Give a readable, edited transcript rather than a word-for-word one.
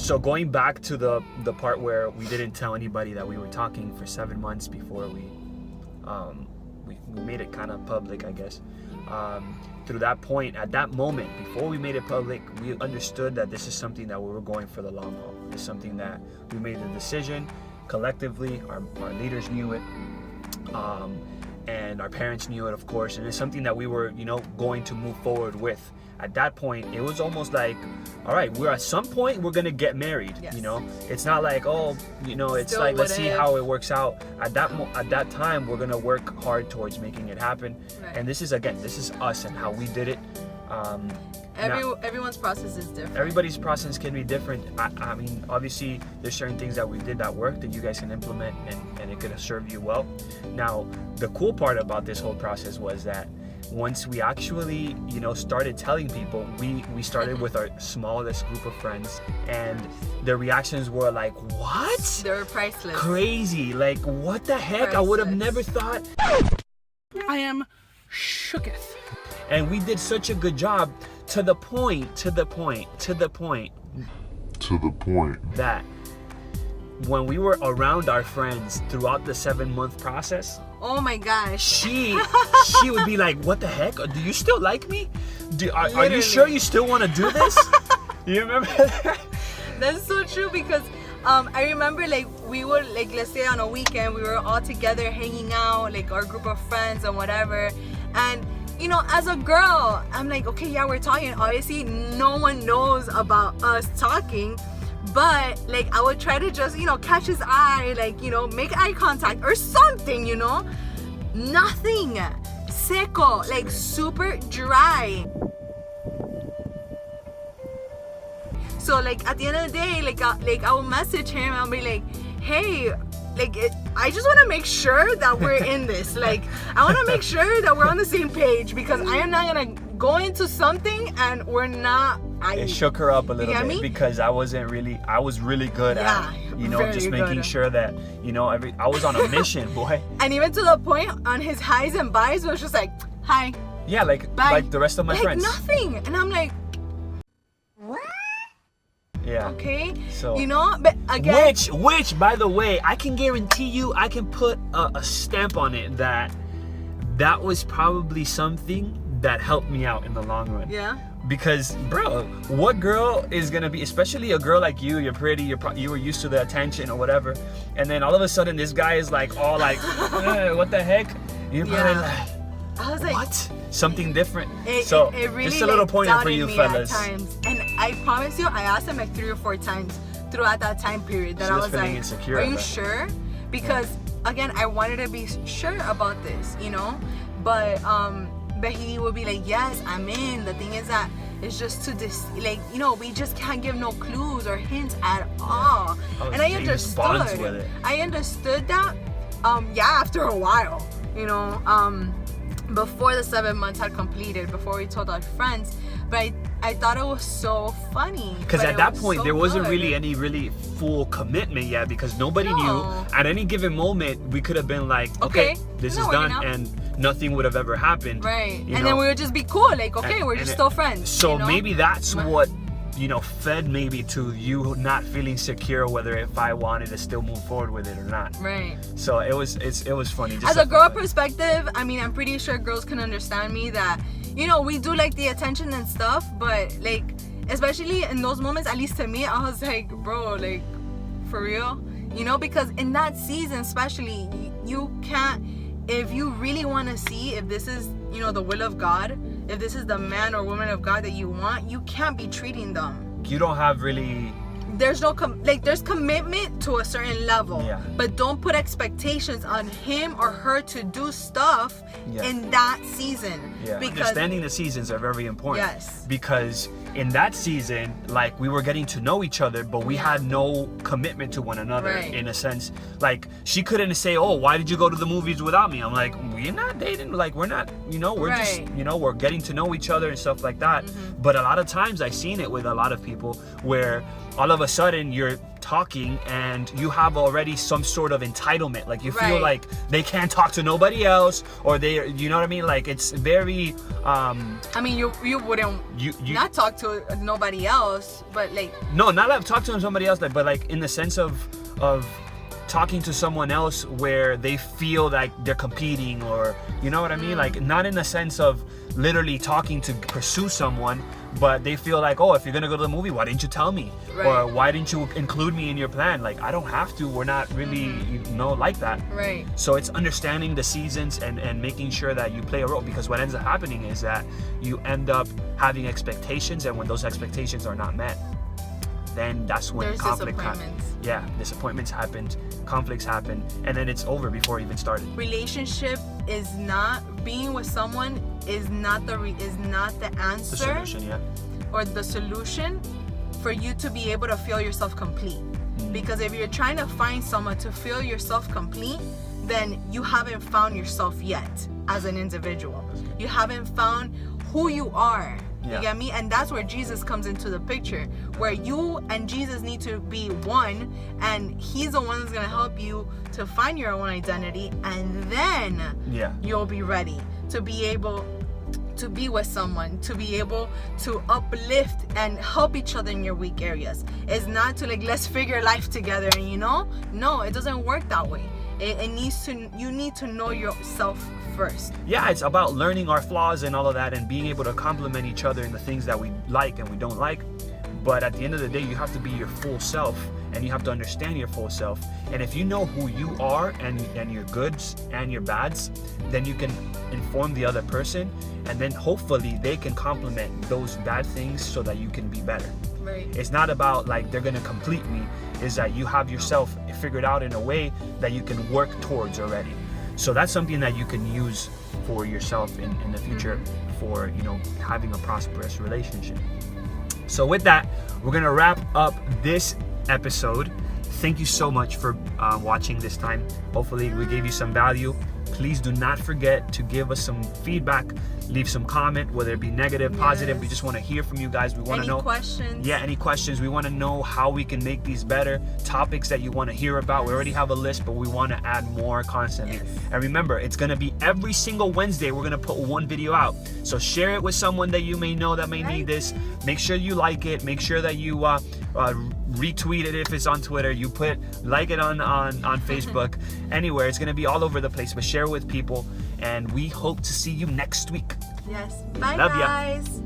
So going back to the part where we didn't tell anybody that we were talking for 7 months before we made it kind of public, I guess. Through that point, at that moment, before we made it public, we understood that this is something that we were going for the long haul. It's something that we made the decision collectively. Our leaders knew it, and our parents knew it, of course. And it's something that we were, going to move forward with. At that point, it was almost like, all right, we're at some point we're gonna get married. Yes. It's not like, it's Still like let's see what if. how it works out. At that time, we're gonna work hard towards making it happen. Right. And this is us and how we did it. Everyone's process is different. Everybody's process can be different. I mean, obviously, there's certain things that we did that worked that you guys can implement, and it could have served you well. Now, the cool part about this whole process was that once we actually, started telling people, we started with our smallest group of friends, and their reactions were like, what? They were priceless. Crazy. Like, what the heck? I would have never thought. I am shooketh. And we did such a good job to the point that when we were around our friends throughout the 7-month process, oh my gosh, she would be like, what the heck? Do you still like me? Are you sure you still want to do this? You remember that? That's so true, because I remember, like, we would, like, let's say on a weekend, we were all together hanging out, like our group of friends and whatever, and as a girl, I'm like, okay, yeah, we're talking. Obviously, no one knows about us talking, but like, I would try to just, catch his eye, like, make eye contact or something, Nothing. Seco, like super dry. So like at the end of the day, like I will message him. I'll be like, hey, I just want to make sure that we're in this. Like, I want to make sure that we're on the same page, because I am not gonna go into something and we're not. It shook her up a little bit, because I was really good at, just making sure that, I was on a mission, boy. And even to the point on his highs and buys, it was just like, hi. Yeah, like the rest of my friends. Nothing. And I'm like, yeah. Okay. So, but again, which by the way, I can guarantee you, I can put a stamp on it that was probably something that helped me out in the long run. Yeah. Because, bro, what girl is gonna be, especially a girl like you? You're pretty. You were used to the attention or whatever, and then all of a sudden, this guy is like, all like, what the heck? You're probably like, I was like, what? Something different. It really, just a little pointer for you fellas. At times. And I promise you, I asked him like 3 or 4 times throughout that time period that She I was was feeling like, insecure are you about it. sure? Because again, I wanted to be sure about this, but he would be like, yes, I'm in. The thing is that it's just to this, like, we just can't give no clues or hints at all. And I understood. I understood that, after a while, before the 7 months had completed, before we told our friends. But I thought it was so funny. Because at that point, there wasn't really any full commitment yet, because nobody knew. At any given moment, we could have been like, okay, this is done, and nothing would have ever happened. Right. Then we would just be cool, like, okay, we're just still friends. So maybe that's what, fed maybe to you not feeling secure whether if I wanted to still move forward with it or not. Right. So it was funny. As a girl perspective, I mean, I'm pretty sure girls can understand me that, we do like the attention and stuff, but like, especially in those moments, at least to me, I was like, bro, like, for real? Because in that season especially, you can't, if you really want to see if this is, the will of God, if this is the man or woman of God that you want, you can't be treating them. You don't have really... There's no there's commitment to a certain level, but don't put expectations on him or her to do stuff in that season. Because understanding the seasons are very important. Yes. Because in that season, like, we were getting to know each other, but we had no commitment to one another, in a sense. Like, she couldn't say, oh, why did you go to the movies without me? I'm like, we're not dating. Like, we're not, we're just, we're getting to know each other and stuff like that. But a lot of times I've seen it with a lot of people where all of a sudden you're talking and you have already some sort of entitlement, like you feel Right. like they can't talk to nobody else, or they, you know what I mean, like it's very I mean, you wouldn't you not talk to nobody else, but like no, not like talk to somebody else, like, but like in the sense of talking to someone else where they feel like they're competing, or you know what I mean, like not in the sense of literally talking to pursue someone, but they feel like, oh, if you're gonna go to the movie, why didn't you tell me? Right. Or why didn't you include me in your plan? Like, I don't have to. We're not really, like that. right. So it's understanding the seasons and making sure that you play a role, because what ends up happening is that you end up having expectations, and when those expectations are not met, then that's when There's conflict disappointments. Yeah, disappointments happen, conflicts happen, and then it's over before it even started. Relationship is not, being with someone is not the answer The solution, yeah. or the solution for you to be able to feel yourself complete. Because if you're trying to find someone to feel yourself complete, then you haven't found yourself yet as an individual. You haven't found who you are. Yeah. You get me? And that's where Jesus comes into the picture, where you and Jesus need to be one, and he's the one that's going to help you to find your own identity, and then Yeah. you'll be ready to be able to be with someone, to be able to uplift and help each other in your weak areas. It's not to like, let's figure life together, and no, it doesn't work that way. It needs to, you need to know yourself first. Yeah, it's about learning our flaws and all of that, and being able to complement each other in the things that we like and we don't like. But at the end of the day, you have to be your full self, and you have to understand your full self. And if you know who you are and your goods and your bads, then you can inform the other person, and then hopefully they can complement those bad things so that you can be better. Right. It's not about like they're gonna complete me. Is that you have yourself figured out in a way that you can work towards already. So that's something that you can use for yourself in the future for, having a prosperous relationship. So with that, we're gonna wrap up this episode. Thank you so much for watching this time. Hopefully we gave you some value. Please do not forget to give us some feedback. Leave some comment, whether it be negative, positive. We just want to hear from you guys. We want to know Any questions? Yeah, any questions. We want to know how we can make these better. Topics that you want to hear about. We already have a list, but we want to add more constantly. Yes. And remember, it's going to be every single Wednesday. We're going to put one video out. So share it with someone that you may know that may need this. Make sure you like it. Make sure that you retweet it if it's on Twitter. You like it on Facebook. Anywhere. It's going to be all over the place. But share it with people. And we hope to see you next week. Yes. Bye, Love ya. guys.